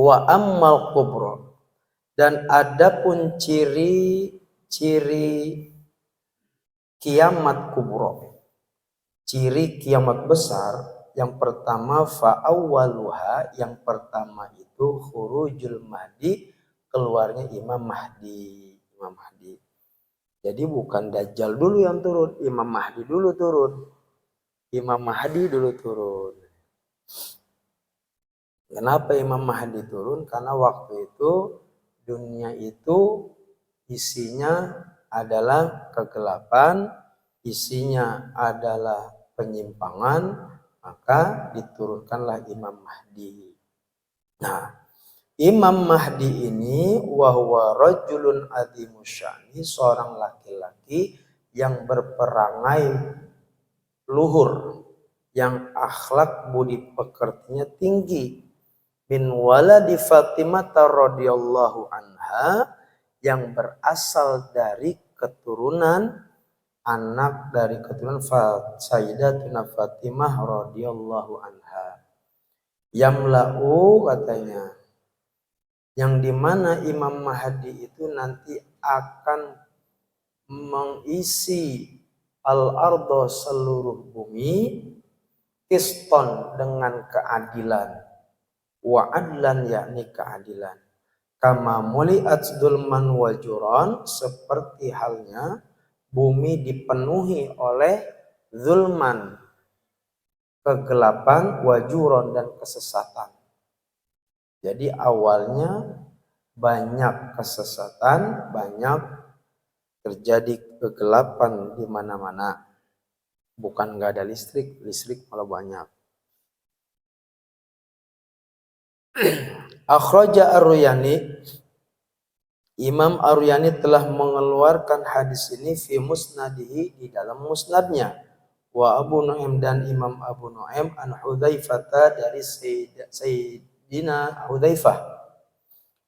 Wa ammal kubra, dan adapun ciri-ciri kiamat kubra, ciri kiamat besar, yang pertama fa'awwaluha, yang pertama itu khurujul mahdi, keluarnya Imam Mahdi. Jadi bukan Dajjal dulu yang turun, Imam Mahdi dulu turun. Kenapa Imam Mahdi turun? Karena waktu itu dunia itu isinya adalah kegelapan, isinya adalah penyimpangan, maka diturunkanlah Imam Mahdi. Nah, Imam Mahdi ini wahwa rajulun adzimusyani, seorang laki-laki yang berperangai luhur, yang akhlak budi pekertinya tinggi, min waladi Fatimah radhiyallahu anha, yang berasal dari keturunan Sayyidatuna Fatimah radhiyallahu anha. Yamla'u, katanya, yang dimana Imam Mahdi itu nanti akan mengisi al-ardo, seluruh bumi, qiston, dengan keadilan, wa adlan, yakni keadilan, kama muli'at dzulman wa juran, seperti halnya bumi dipenuhi oleh zulman, kegelapan, wajuron, dan kesesatan. Jadi awalnya banyak kesesatan, banyak terjadi kegelapan di mana-mana. Bukan nggak ada listrik malah banyak. Akhraja Ar-Ruyani, Imam Ar-Ruyani telah mengeluarkan hadis ini fi musnadihi, di dalam musnadnya. Wa Abu Nu'aim, dan Imam Abu Nu'aim, an Hudzaifah, dari Sayyidina Hudzaifah.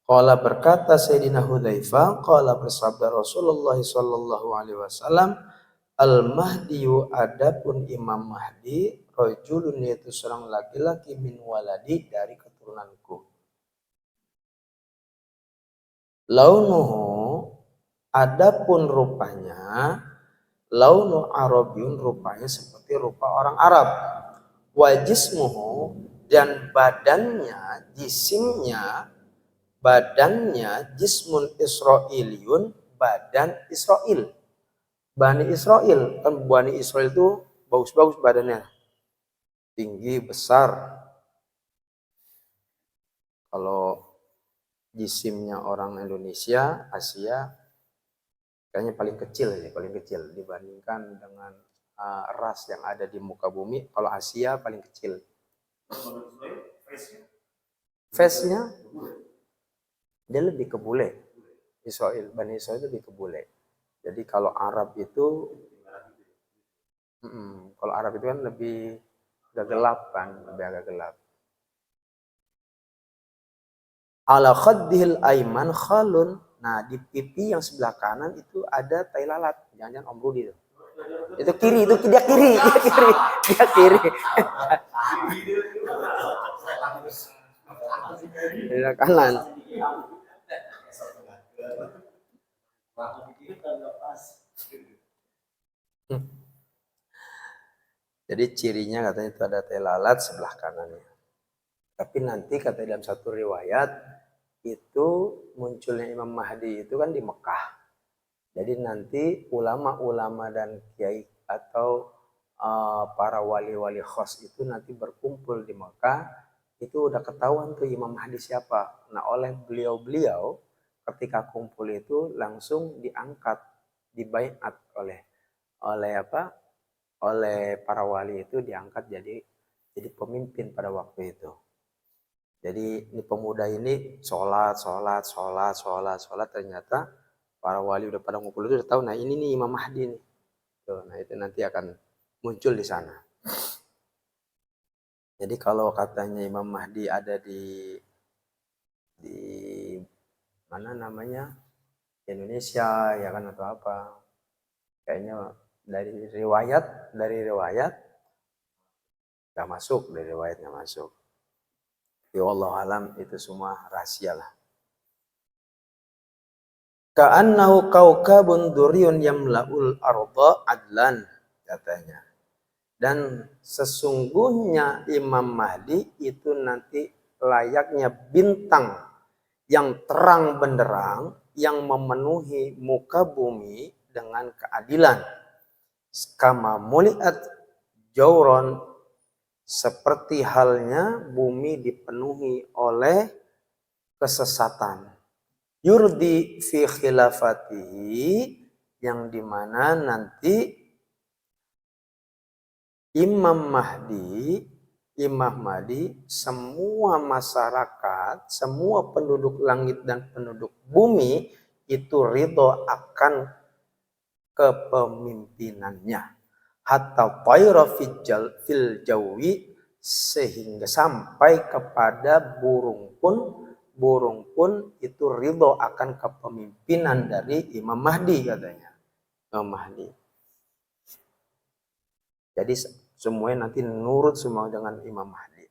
Qala, berkata Sayyidina Hudzaifah, qala, bersabda Rasulullah sallallahu alaihi wasallam, al-mahdiyu, adapun Imam Mahdi, rajulun, yaitu seorang laki-laki, min waladi, dari keturunanku. Launuhu, adapun rupanya, launu Arabiun, rupanya seperti rupa orang Arab. Wajismuhu, dan badannya, badannya jismun Israiliyun, badan Israel. Bani Israel, kan Bani Israel itu bagus-bagus badannya, tinggi, besar. Kalau jisimnya orang Indonesia, Asia, kayaknya paling kecil dibandingkan dengan ras yang ada di muka bumi. Kalau Asia paling kecil. Face-nya dia lebih ke bule. Bani Israel lebih ke bule. Jadi kalau Arab itu kan lebih agak gelap kan, lebih agak gelap. Ala khaddihil aiman khalun. Nah, di pipi yang sebelah kanan itu ada tai lalat. Jangan-jangan Om Rudi itu. Itu kiri, dia kiri. Di kanan. Jadi cirinya katanya itu ada tai lalat sebelah kanannya. Tapi nanti kata dalam satu riwayat itu munculnya Imam Mahdi itu kan di Mekah. Jadi nanti ulama-ulama dan kiai atau para wali-wali khos itu nanti berkumpul di Mekah. Itu udah ketahuan tuh Imam Mahdi siapa. Nah, oleh beliau-beliau ketika kumpul itu langsung diangkat, dibaiat oleh para wali itu, diangkat jadi pemimpin pada waktu itu. Jadi ini pemuda ini sholat, ternyata para wali udah pada ngumpul itu udah tahu, nah ini nih Imam Mahdi nih. Tuh, nah itu nanti akan muncul di sana. Jadi kalau katanya Imam Mahdi ada di mana namanya, Indonesia ya kan atau apa, kayaknya dari riwayat nggak masuk, Ya Allah alam itu semua rahasia lah. Ka'annahu kaukabun duriyun yamla'ul arda adlan katanya. Dan sesungguhnya Imam Mahdi itu nanti layaknya bintang yang terang benderang yang memenuhi muka bumi dengan keadilan. Kama muliat jauron, seperti halnya bumi dipenuhi oleh kesesatan. Yurdi fi khilafatihi, yang dimana nanti Imam Mahdi, semua masyarakat, semua penduduk langit dan penduduk bumi itu ridho akan kepemimpinannya. Hatta tayra fil jawi, sehingga sampai kepada burung pun itu ridho akan kepemimpinan dari Imam Mahdi katanya. Imam Mahdi. Jadi semuanya nanti nurut semua dengan Imam Mahdi.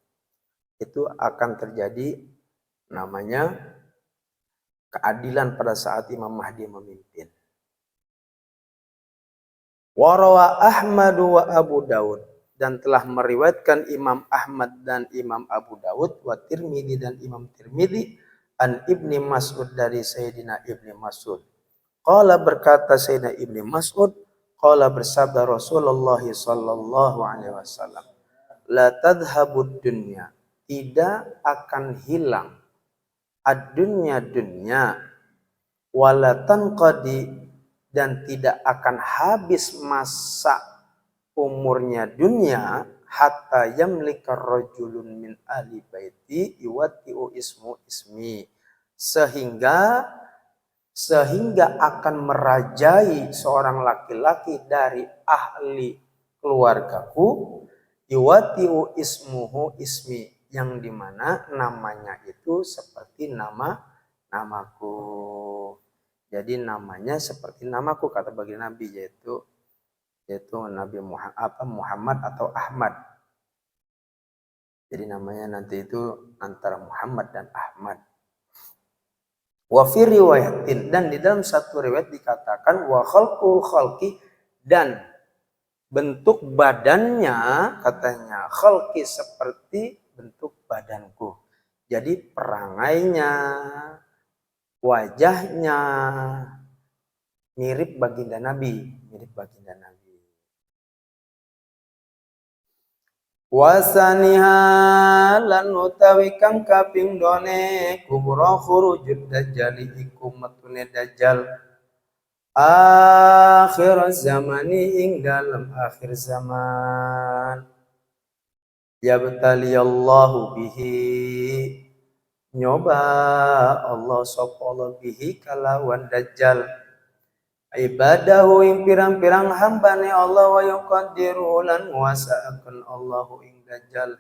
Itu akan terjadi namanya keadilan pada saat Imam Mahdi memimpin. Warawa Ahmad wa Abu Daud, dan telah meriwayatkan Imam Ahmad dan Imam Abu Daud, wa Tirmidzi dan Imam Tirmidzi, an Ibni Mas'ud dari Sayyidina Ibni Mas'ud. Qala, berkata Sayyidina Ibni Mas'ud, qala bersabda Rasulullah sallallahu alaihi wasallam, la tadhhabud dunya, tidak akan hilang ad-dunya dunya, wala tanqadi, dan tidak akan habis masa umurnya dunia, hatta yamlika rajulun min ahli baiti yuwatti'u ismi, sehingga akan merajai seorang laki-laki dari ahli keluargaku, yuwatti'u ismi, yang dimana namanya itu seperti namaku. Jadi namanya seperti namaku, kata baginda Nabi, yaitu Nabi Muhammad atau Ahmad. Jadi namanya nanti itu antara Muhammad dan Ahmad. Wa fi riwayatin, dan di dalam satu riwayat dikatakan wa khalqi, dan bentuk badannya katanya khalqi seperti bentuk badanku. Jadi perangainya, wajahnya mirip baginda Nabi. Wasaniha, lan utawi kang kaping done kubra khurujud dajjal iku metune dajjal akhir zamani, ing dalam akhir zaman. Yabtaliyallahu bihi, nyoba Allah sapa Allah bihi kalawan dajjal, ibadahu ing pirang-pirang hambane Allah, wa yuqaddiru lan nguasaaken Allahu ing dajjal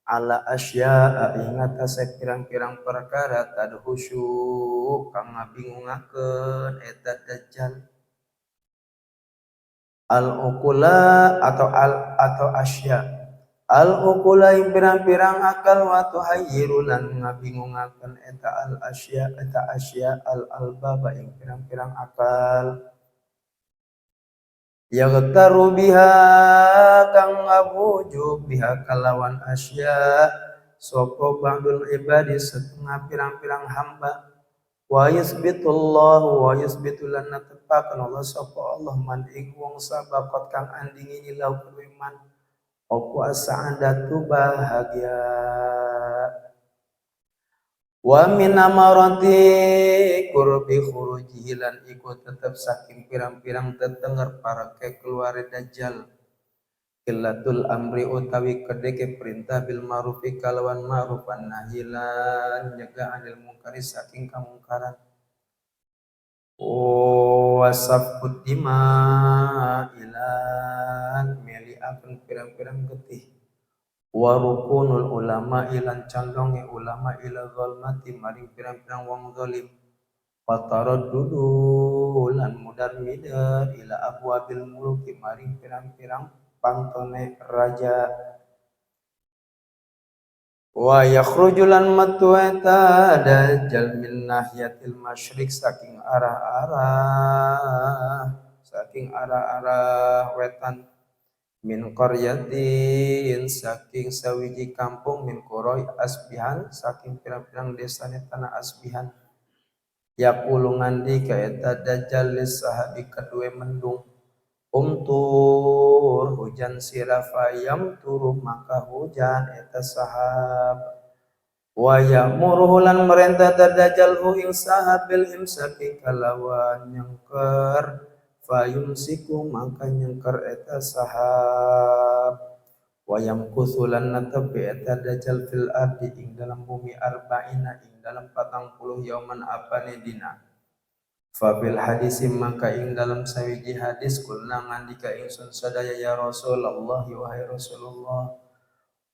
ala asya'a ing atase pirang-pirang perkara tadhusyu kang ngabingungaken eta dajjal. Al-uqula atau asya, al-uqula ing pirang-pirang akal, wa tuhayyiru lan ngabingungaken eta asya al-albaba ing pirang-pirang akal. Yaghtaru biha kang ngabujuk biha kalawan asya sapa ba'dul ibadi setengah pirang-pirang hamba, wa yusbitu lan netepaken Allah sapa Allah man ing wong sabaqat kang andingi lau iman apa sa'adatu bahagia. Wa min amarati qurbi khurujihi, lan iku tetep saking pirang-pirang tetenger para keluar dajjal, qillatul amri utawi kedeke perintah bil ma'rufi kalawan ma'ruf, wan nahilan nyegah anil munkari saking kamungkaran, wasafud dima ilan meli akan pirang-pirang getih, warukunul ulama ilan condonge ulama ila zalmati maring pirang-pirang wong zalim, fataradudu lan mudar midar ila abwabil muluki maring pirang-pirang pantone raja, Wa yakhrujulan matu eta dajjal min nahiyatil masyriq saking arah wetan min qaryatin saking sawiji kampung min quroi Asbihan saking pirang-pirang desane tanah Asbihan yaqulu ngandi ka eta dajjal sahabi kadue mendung tur hujan sirah fayam turu maka hujan eta sahab wa ya'muru lan merintah dajjal hu ing sahab bil imsaki kalawan nyengker fayumsiku maka nyengker eta sahab wayam kusulan natapi eta dajjal fil ardi ing dalam bumi arba'ina ing dalam 40 yauman apane dina fabil hadis maka ing dalam sawiji hadis kulna ngandika ingsun sadaya ya Rasulullah wahai Rasulullah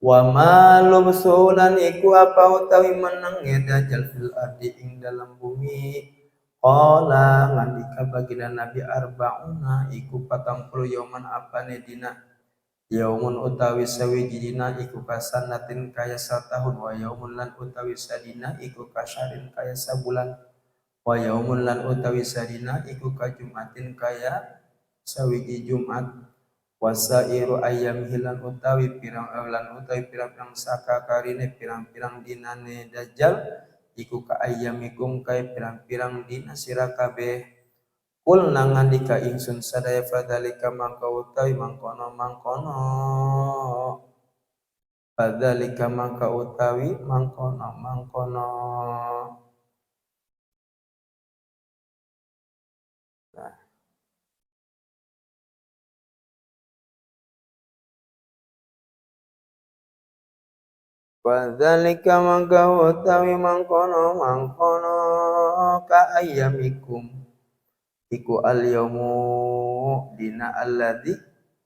wa ma lubsulan iku apa utawi meneng dajjal fil ardi ing dalam bumi qala ngandika baginda Nabi arba'una iku 40 yauman apane dina yaumun utawi sawiji dina iku kasanatin kaya satahun wa yaumun lan utawi sadina iku kasyarin kaya sabulan wa yaumun lan utawi sadina iku ka Jumatin kaya sawiji Jumat wasairu ayam hilan utawi pirang-pirang saka karine pirang-pirang dinane dajjal iku ka ayamikum kaya pirang-pirang dina sira kabeh kul nangandika ingsun sadaya fadzalika mangka utawi mangkono fadzalika mangka utawi mangkono fadzalika mangka utawi mangkono ka ayamikum iku al-yaumu dina alladzi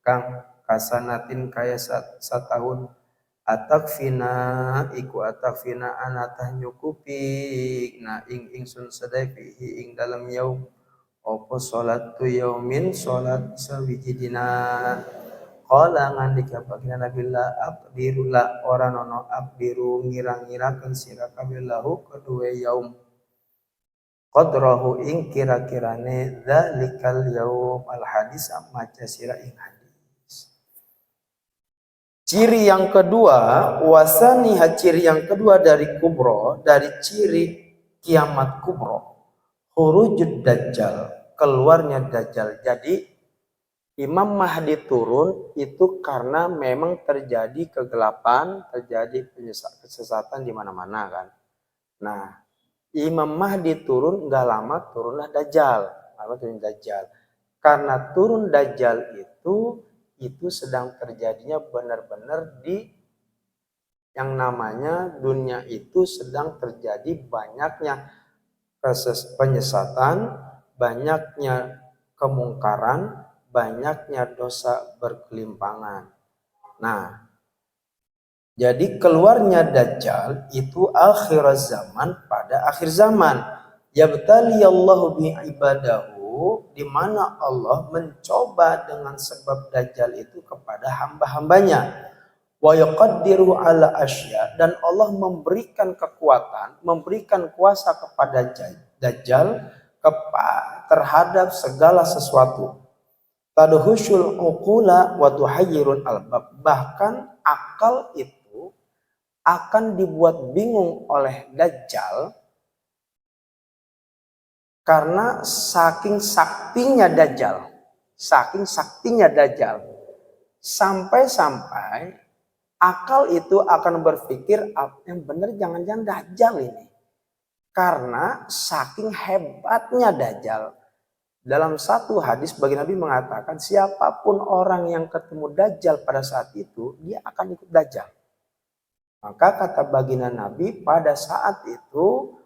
kang kasanatin kaya satahun atakfina iku atakfina anatah nyukupi na ingsun sadaya fihi ing dalam yaum opo salatu yaumin salat sawiji dina qala ngandika baginda Nabi la aqdiru la ora nono aqdiru ngira-ngirakeun sira kabeh lahu kedue yaum qadrahu ing kira-kirane dzalikal yaum al hadis maca sira ing hadis. Ciri yang kedua ciri yang kedua dari kubro, dari ciri kiamat kubro, khurujud dajjal, keluarnya dajjal. Jadi Imam Mahdi turun itu karena memang terjadi kegelapan, terjadi kesesatan di mana-mana kan. Nah, Imam Mahdi turun nggak lama turunlah Dajjal. Karena turun Dajjal itu sedang terjadinya benar-benar di yang namanya dunia itu sedang terjadi banyaknya penyesatan, banyaknya kemungkaran, banyaknya dosa berkelimpangan. Nah, jadi keluarnya Dajjal itu akhir zaman, pada akhir zaman. Yabtaliyallahu bi ibadahu, di mana Allah mencoba dengan sebab Dajjal itu kepada hamba-hambanya. Wa yaqaddiru ala asya, dan Allah memberikan kekuatan, memberikan kuasa kepada Dajjal terhadap segala sesuatu. Tadhushul uqula wa tuhayyirul albab, bahkan akal itu akan dibuat bingung oleh Dajjal karena saking saktinya Dajjal, sampai akal itu akan berpikir yang benar jangan-jangan Dajjal ini, karena saking hebatnya Dajjal. Dalam satu hadis bagi Nabi mengatakan siapapun orang yang ketemu Dajjal pada saat itu dia akan ikut Dajjal. Maka kata baginda Nabi pada saat itu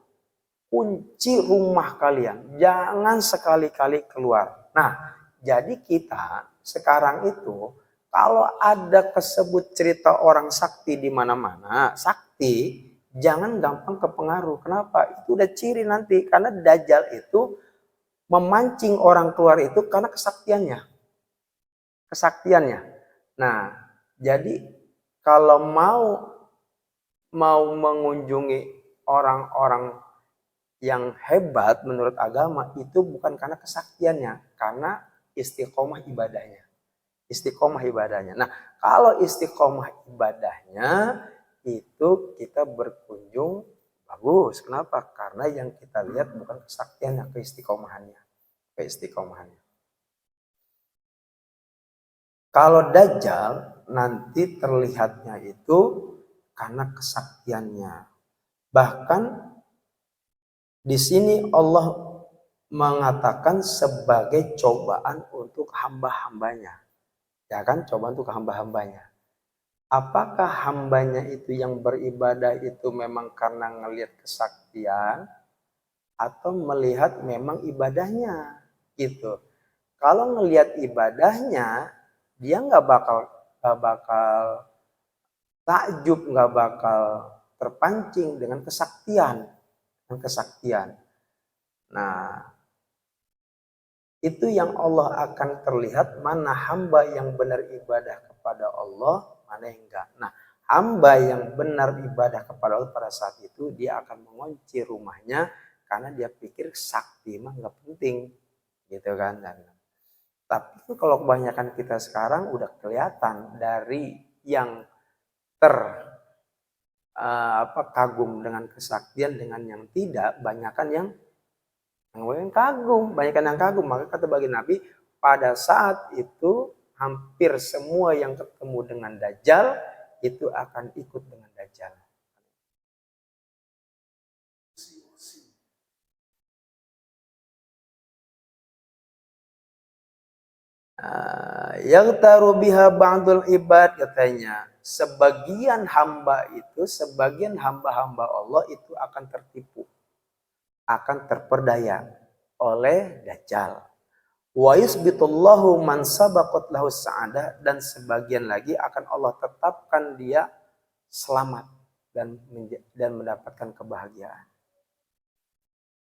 kunci rumah kalian, jangan sekali-kali keluar. Nah, jadi kita sekarang itu kalau ada kesebut cerita orang sakti di mana-mana, sakti jangan gampang kepengaruh. Kenapa? Itu udah ciri nanti, karena Dajjal itu memancing orang keluar itu karena kesaktiannya. Nah, jadi kalau mau mau mengunjungi orang-orang yang hebat menurut agama itu bukan karena kesaktiannya, karena istiqomah ibadahnya. Istiqomah ibadahnya. Nah, kalau istiqomah ibadahnya itu kita berkunjung bagus. Kenapa? Karena yang kita lihat bukan kesaktiannya, keistiqomahannya. Keistiqomahannya. Kalau Dajjal nanti terlihatnya itu karena kesaktiannya. Bahkan di sini Allah mengatakan sebagai cobaan untuk hamba-hambanya. Ya kan, cobaan untuk hamba-hambanya. Apakah hambanya itu yang beribadah itu memang karena ngelihat kesaktian atau melihat memang ibadahnya gitu. Kalau ngelihat ibadahnya, dia nggak bakal takjub, nggak bakal terpancing dengan kesaktian. Nah, itu yang Allah akan terlihat mana hamba yang benar ibadah kepada Allah, mana yang enggak. Nah, hamba yang benar ibadah kepada Allah pada saat itu dia akan mengunci rumahnya karena dia pikir sakti mah nggak penting, gitu kan. Tapi kalau kebanyakan kita sekarang udah kelihatan dari yang kagum dengan kesaktian dengan yang tidak, banyakan yang kagum, banyakan yang kagum. Maka kata baginda Nabi, pada saat itu hampir semua yang ketemu dengan Dajjal itu akan ikut dengan Dajjal. Yang taruh biha ba'dul ibad, katanya sebagian hamba-hamba Allah itu akan tertipu, akan terperdaya oleh Dajjal. Wa yusbitullahu man sabaqat lahu sa'adah, dan sebagian lagi akan Allah tetapkan dia selamat dan mendapatkan kebahagiaan.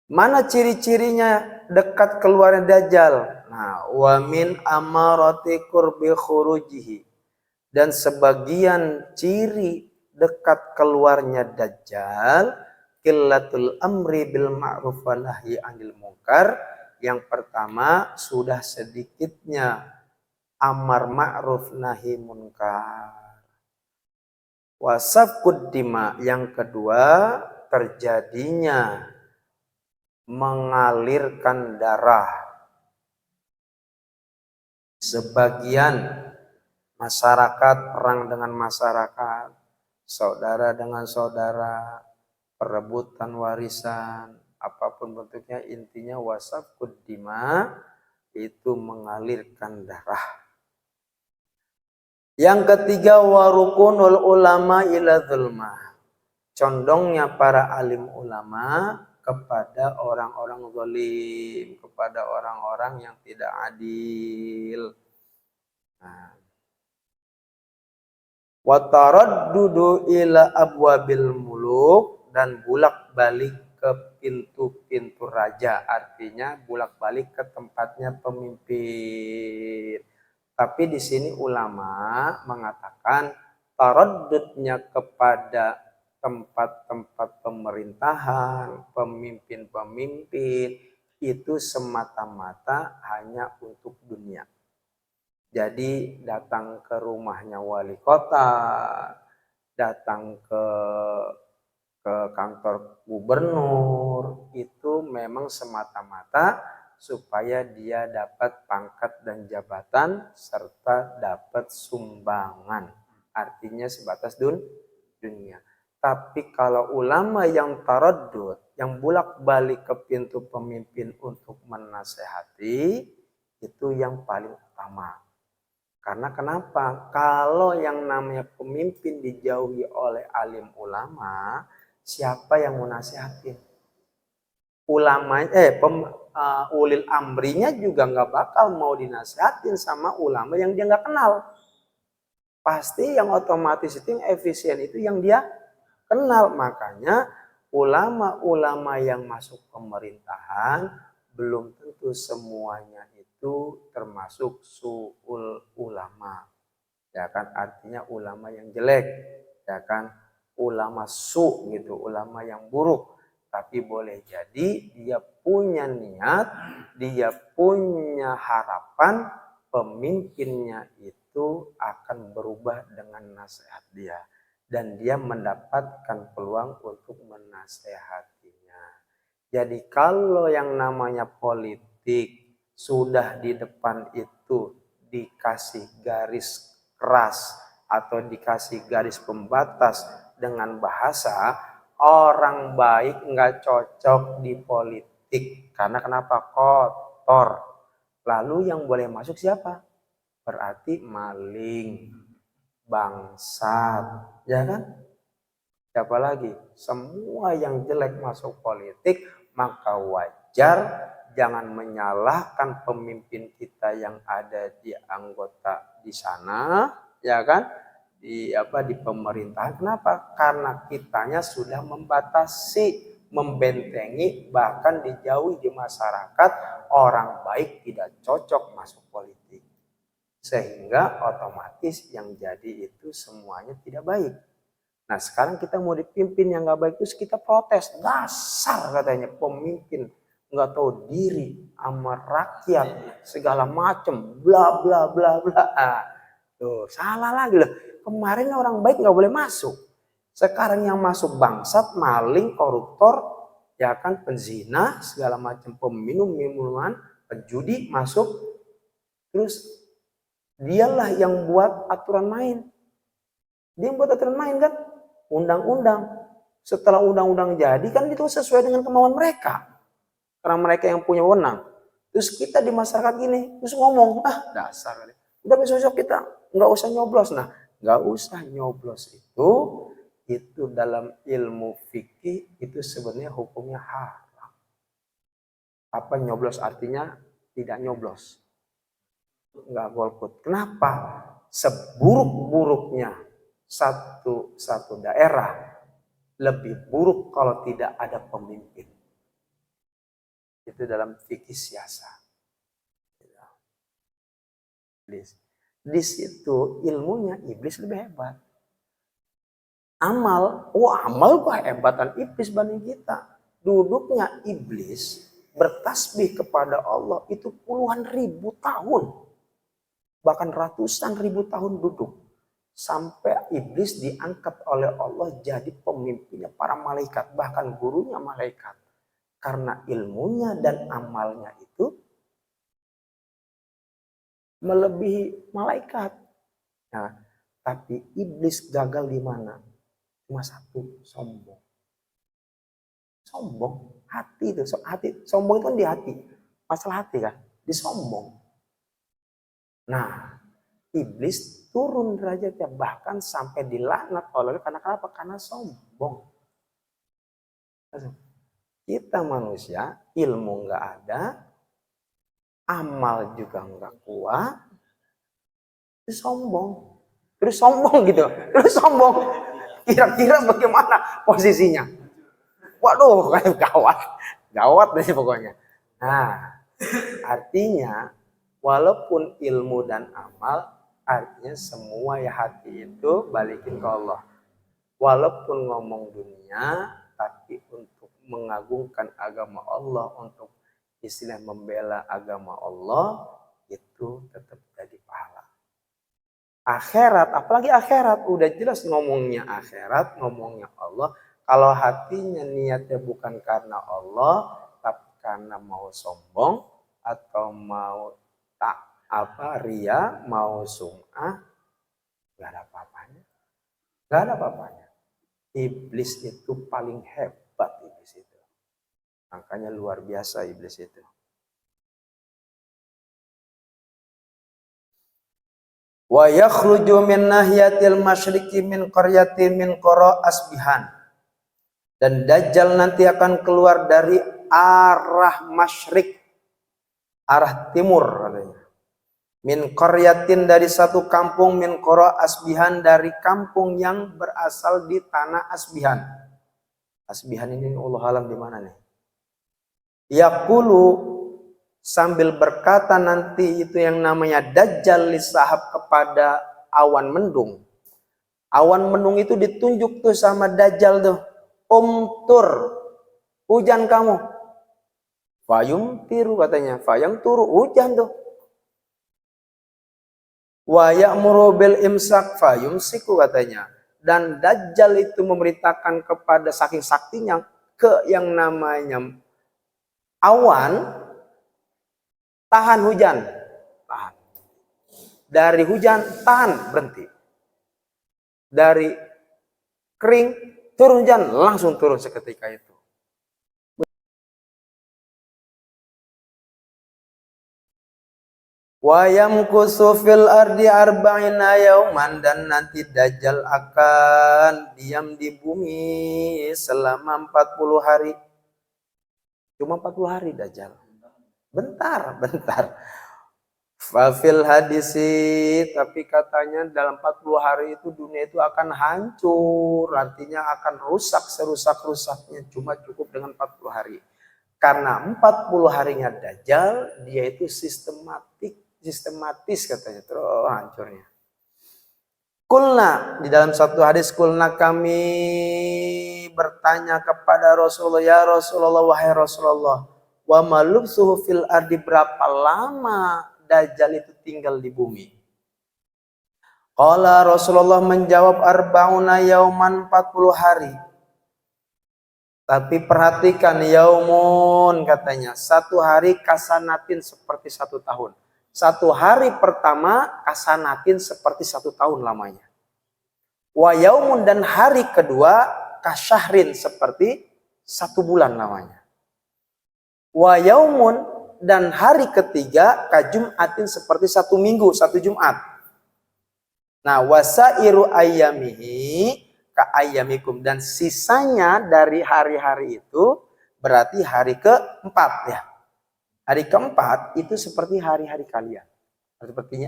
Mana ciri-cirinya dekat keluarnya Dajjal? Nah, wa min amarati qurbi khurujihi, dan sebagian ciri dekat keluarnya Dajjal, qillatul amri bil ma'ruf wa nahyi 'anil munkar. Yang pertama, sudah sedikitnya amar ma'ruf nahi munkar. Wasafkud dima, yang kedua terjadinya mengalirkan darah. Sebagian masyarakat perang dengan masyarakat, saudara dengan saudara, perebutan warisan, apapun bentuknya, intinya wasafkud dima itu mengalirkan darah. Yang ketiga, warukunul ulama ila zulmah, condongnya para alim ulama kepada orang-orang zalim, kepada orang-orang yang tidak adil. Nah, wa taraddudu ila abwabil muluk, dan bulak-balik ke pintu-pintu raja, artinya bulak-balik ke tempatnya pemimpin. Tapi di sini ulama mengatakan taraddudnya kepada tempat-tempat pemerintahan, pemimpin-pemimpin itu semata-mata hanya untuk dunia. Jadi datang ke rumahnya wali kota, datang ke kantor gubernur, itu memang semata-mata supaya dia dapat pangkat dan jabatan serta dapat sumbangan. Artinya sebatas dunia. Tapi kalau ulama yang taraddud, yang bolak-balik ke pintu pemimpin untuk menasehati, itu yang paling utama. Karena kenapa? Kalau yang namanya pemimpin dijauhi oleh alim ulama, siapa yang mau nasihatin? Ulil amrinya juga nggak bakal mau dinasihatin sama ulama yang dia nggak kenal. Pasti yang otomatis itu, yang efisien itu yang dia kenal. Makanya ulama-ulama yang masuk pemerintahan belum tentu semuanya itu termasuk su'ul ulama, ya kan, artinya ulama yang jelek, ya kan. ulama su gitu, ulama yang buruk. Tapi boleh jadi dia punya niat, dia punya harapan pemimpinnya itu akan berubah dengan nasihat dia. Dan dia mendapatkan peluang untuk menasehatinya. Jadi kalau yang namanya politik sudah di depan itu dikasih garis keras atau dikasih garis pembatas dengan bahasa, orang baik nggak cocok di politik. Karena kenapa? Kotor. Lalu yang boleh masuk siapa? Berarti maling, bangsat, ya kan? Siapa lagi? Semua yang jelek masuk politik, maka wajar jangan menyalahkan pemimpin kita yang ada di anggota di sana, ya kan? Di pemerintahan. Kenapa? Karena kitanya sudah membatasi, membentengi, bahkan dijauhi di masyarakat, orang baik tidak cocok masuk politik. Sehingga otomatis yang jadi itu semuanya tidak baik. Nah sekarang kita mau dipimpin yang gak baik, terus kita protes. Dasar katanya pemimpin nggak tahu diri sama rakyat segala macem, bla bla bla bla. Tuh salah lagi loh. Kemarin orang baik nggak boleh masuk. Sekarang yang masuk bangsat, maling, koruptor, ya kan, penzina, segala macam, peminum minuman, penjudi masuk. Terus dialah yang buat aturan main. Dia yang buat aturan main kan, undang-undang. Setelah undang-undang jadi kan itu sesuai dengan kemauan mereka. Karena mereka yang punya wewenang. Terus kita di masyarakat gini, terus ngomong, dasar. Udah besok kita nggak usah nyoblos. Nah, nggak usah nyoblos itu dalam ilmu fikih itu sebenarnya hukumnya haram. Apa nyoblos artinya? Tidak nyoblos. Nggak golput. Kenapa? Seburuk-buruknya satu daerah lebih buruk kalau tidak ada pemimpin. Itu dalam fikih siasat. Di situ ilmunya iblis lebih hebat. Amal kok hebatan iblis banding kita. Duduknya iblis bertasbih kepada Allah itu puluhan ribu tahun. Bahkan ratusan ribu tahun duduk. Sampai iblis diangkat oleh Allah jadi pemimpinnya para malaikat. Bahkan gurunya malaikat. Karena ilmunya dan amalnya itu melebihi malaikat. Nah, tapi iblis gagal di mana? Cuma satu, sombong. Sombong, hati itu, sombong itu kan di hati. Masalah hati kan, disombong. Nah, iblis turun derajatnya bahkan sampai dilaknat oleh karena kenapa? Karena sombong. Kita manusia, ilmu nggak ada, amal juga nggak kuat, terus sombong gitu, terus sombong. Kira-kira bagaimana posisinya? Waduh, gawat deh pokoknya. Nah, artinya walaupun ilmu dan amal, artinya semua ya hati itu balikin ke Allah. Walaupun ngomong dunia, tapi untuk mengagungkan agama Allah, untuk istilah membela agama Allah, itu tetap jadi pahala. Akhirat, apalagi akhirat, udah jelas ngomongnya akhirat, ngomongnya Allah. Kalau hatinya niatnya bukan karena Allah, tapi karena mau sombong atau mau ria, mau sum'ah, gak ada apa-apanya. Gak ada apa-apanya. Iblis itu paling hebat, iblis itu. Makanya luar biasa iblis itu. Wa yakhruju min nahiyatil masyriqi min qaryatin min qura Asbihan. Dan Dajjal nanti akan keluar dari arah masyrik, arah timur katanya. Min qaryatin dari satu kampung, min qura Asbihan dari kampung yang berasal di tanah Asbihan. Asbihan ini Allah alam di mana nih? Yaqulu sambil berkata nanti itu yang namanya Dajjal lisahab kepada awan mendung. Awan mendung itu ditunjuk tuh sama Dajjal tuh. Umtur, hujan kamu. Fayum tiru katanya, fayang turu, hujan tuh. Wa ya'muru bil imsak fayum siku katanya. Dan Dajjal itu memerintahkan kepada saking saktinya ke yang namanya awan, tahan hujan. Tahan. Dari hujan, tahan, berhenti. Dari kering, turun hujan, langsung turun seketika itu. Wa yamkusu fil ardi arba'ina yauman, dan nanti Dajjal akan diam di bumi selama 40 hari. Cuma 40 hari Dajjal. Bentar. Fafil hadisi, tapi katanya dalam 40 hari itu dunia itu akan hancur, artinya akan rusak serusak-rusaknya, cuma cukup dengan 40 hari. Karena 40 harinya Dajjal, dia itu sistematis katanya, terus hancurnya. Kulna, di dalam satu hadis, kulna kami bertanya kepada Rasulullah, ya Rasulullah, wahai Rasulullah, wa malubsuhu fil ardi, berapa lama Dajjal itu tinggal di bumi? Qala, Rasulullah menjawab, arba'una yauman, 40 hari. Tapi perhatikan, yaumun katanya, satu hari kasanatin seperti 1 tahun. 1 hari pertama kasanatin seperti 1 tahun lamanya. Wa yaumun, dan hari kedua kasyahrin, seperti 1 bulan lamanya. Wa yaumun, dan hari ketiga kajum'atin, seperti 1 minggu, 1 Jumat. Nah, wasairu ayyamihi ka ayyamikum, dan sisanya dari hari-hari itu berarti hari keempat ya. Hari keempat itu seperti hari-hari kalian.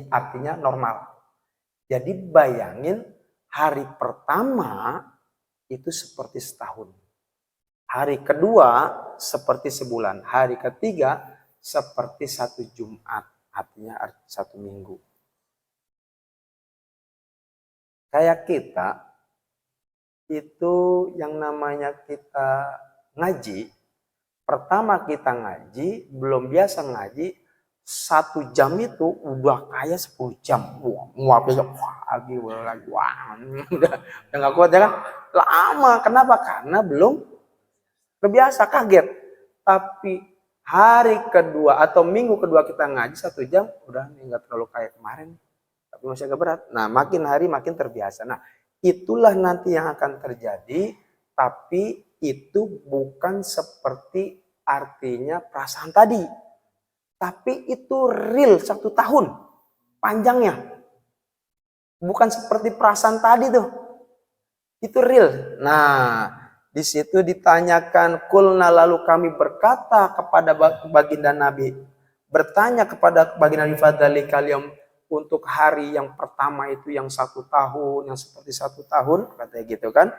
Artinya normal. Jadi bayangin, hari pertama itu seperti setahun. Hari kedua seperti sebulan. Hari ketiga seperti 1 Jumat, artinya 1 minggu. Kayak kita itu yang namanya kita ngaji, pertama kita ngaji, belum biasa ngaji, 1 jam itu udah kayak 10 jam. Wah, udah gak kuat ya kan? Lama, kenapa? Karena belum terbiasa, kaget. Tapi hari kedua atau minggu kedua kita ngaji 1 jam, udah nggak terlalu kayak kemarin, tapi masih agak berat. Nah, makin hari makin terbiasa. Nah, itulah nanti yang akan terjadi, tapi itu bukan seperti artinya perasaan tadi, tapi itu real 1 tahun panjangnya, bukan seperti perasaan tadi tuh, itu real. Nah, di situ ditanyakan, kulna, lalu kami berkata kepada baginda Nabi, bertanya kepada baginda Nabi, fadali kalian, untuk hari yang pertama itu yang 1 tahun, yang seperti 1 tahun, katanya gitu kan.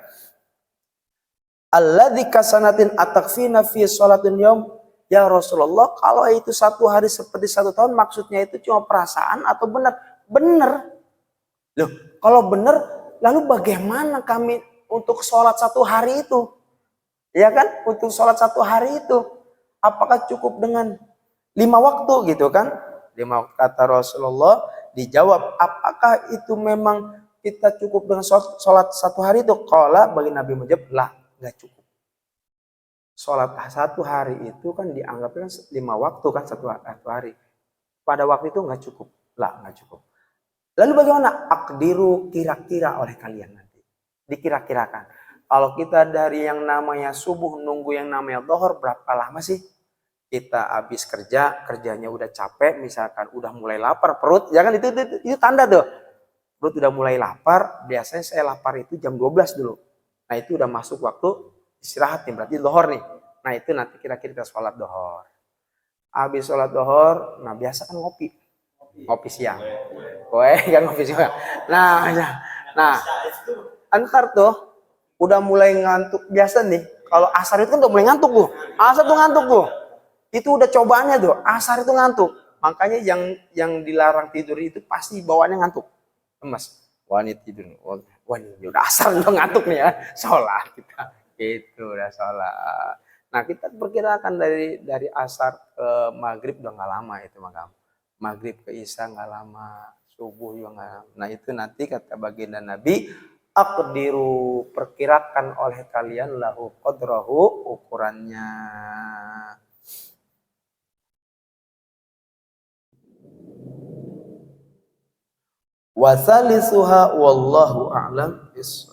Alladzi kasanatin atakfina fi sholatin yaum, ya Rasulullah, kalau itu 1 hari seperti 1 tahun, maksudnya itu cuma perasaan atau benar? Benar. Loh, kalau benar, lalu bagaimana kami untuk sholat 1 hari itu? Ya kan, untuk sholat 1 hari itu, apakah cukup dengan 5 waktu gitu kan? 5 waktu, kata Rasulullah. Dijawab, apakah itu memang kita cukup dengan sholat 1 hari itu? Qala, bagi Nabi menjawab, lah, nggak cukup. Sholat 1 hari itu kan dianggapnya 5 waktu kan 1 hari. Pada waktu itu nggak cukup. Lah, nggak cukup. Lalu bagaimana? Akdiru, kira-kira oleh kalian nanti. Dikira-kirakan. Kalau kita dari yang namanya subuh nunggu yang namanya dhuhur, berapa lama sih? Kita habis kerjanya udah capek, misalkan udah mulai lapar perut, ya kan, itu tanda tuh. Perut udah mulai lapar, biasanya saya lapar itu jam 12 dulu. Nah, itu udah masuk waktu istirahat nih, berarti dhuhur nih. Nah, itu nanti kira-kira kita sholat dhuhur. Habis sholat dhuhur, nah biasa kan ngopi siang. Kan ngopi siang. Nah, antar tuh udah mulai ngantuk. Biasa nih, kalau asar itu kan udah mulai ngantuk tuh. Asar tuh ngantuk tuh. Itu udah cobaannya tuh. Asar itu ngantuk. Makanya yang dilarang tidur itu pasti bawaannya ngantuk. Mas, wani tidur. Wah ini udah asar udah ngantuk nih ya, sholat kita. Gitu udah sholat. Nah kita perkirakan dari asar ke maghrib udah nggak lama itu maka maghrib ke isya nggak lama, subuh juga nggak lama. Nah itu nanti kata baginda Nabi, aqdiru perkirakan oleh kalian lahu qadrahu ukurannya. Wasalisuha wallahu a'lam bis